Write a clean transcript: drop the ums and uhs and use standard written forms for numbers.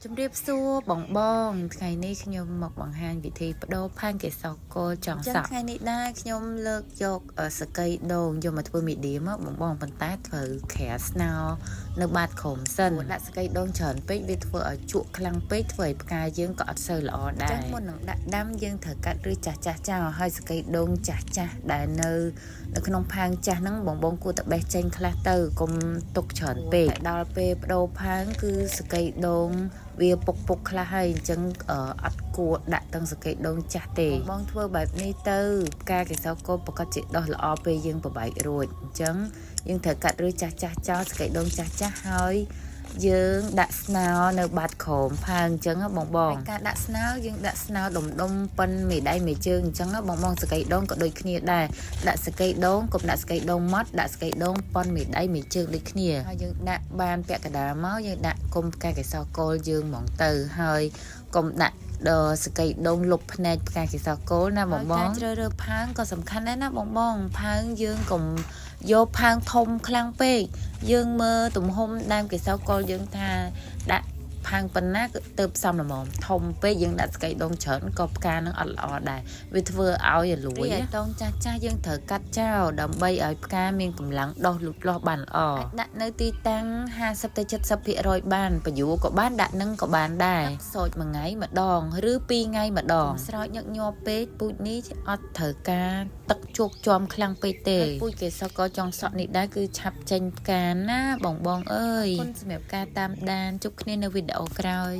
ជំរាបសួរបងបងថ្ងៃនេះខ្ញុំមកបង្ហាញវិធីបដូរផាំងកេសរកលចង់សក់ថ្ងៃនេះដែរខ្ញុំលើកយកសកៃដូងយកមកធ្វើមីឌៀមបងបងប៉ុន្តែធ្វើក្រាស្នោនៅបាតក្រោមសិនដាក់សកៃដូងច្រើនពេកវាធ្វើឲ្យជក់ខ្លាំងពេកធ្វើឲ្យផ្កាយើងក៏អត់សូវល្អដែរចឹងមុននឹងដាក់ដាំយើងត្រូវកាត់ឬចាស់ចោលឲ្យសកៃដូងចាស់ដែលនៅក្នុងផាំងចាស់ហ្នឹងបងបងគួរតែបេះចេញខ្លះទៅកុំទុកច្រើនពេកដល់ពេលបដូរផាំងគឺសកៃដូងវាពុកខ្លះហើយអញ្ចឹងអត់គួរដាក់ទាំងសកៃដូងចាស់ទេបងធ្វើបែបនេះទៅផ្កាកេសរកលប្រកាសជាដោះល្អពេលយើងប្របែករួចអញ្ចឹងយើងត្រូវកាត់ឬចាស់ចោលសកៃដូងចាស់ហើយយើងដាក់ស្នោនៅបាតក្រោមផាំងអញ្ចឹងបងការដាក់ស្នោយើងដាក់ស្នោដុំប៉ុនមេដៃមេជើងអញ្ចឹងបងសកៃដូងក៏ដូចគ្នាដែរដាក់សកៃដូងកុំដាក់សកៃដូងម៉ត់ដាក់សកៃដូងប៉ុនមេដៃមេជើងដូចគ្នាហើយយើងដាក់បានពាក់កណ្ដាលមកយើងដាក់គុំផ្កាកេសរកលយើងហ្មងទៅហើយកុំដាក់ដល់សកៃដូងលុបភ្នែកផ្កាកេសរកលណាបងការជ្រើសរើសផាំងក៏សំខាន់ដែរណាបងផាំងយើងកុំយកផាំងធំខ្លាំងពេកយើងមើលទំហំដើមកេសរកលយើងថាដាក់ផាំងប៉ុណ្ណាគឺទៅផ្សំល្មមធំពេកយើងដាក់ស្កៃដូងច្រើនក៏ផ្កានឹងអត់ល្អដែរវាធ្វើឲ្យលួយដូងចាស់យើងត្រូវកាត់ចោលដើម្បីឲ្យផ្កាមានកម្លាំងដុះលូតលាស់បានល្អដាក់នៅទីតាំង50ទៅ70%បានបញ្យួរក៏បានដាក់នឹងក៏បានដែរសោចមួយថ្ងៃម្ដងឬ2ថ្ងៃម្ដងស្រោចញឹកញាប់ពេកពូជនេះអត់ត្រូវការទឹកជោគជាំខ្លាំងពេកទេពូជកេសរកលចង់សក់នេះដែរគឺឆាប់ចេញផ្កាណាបងអើយគុណសម្រាប់ការតាមដានជួបគ្នានៅវីដេអូក្រោយ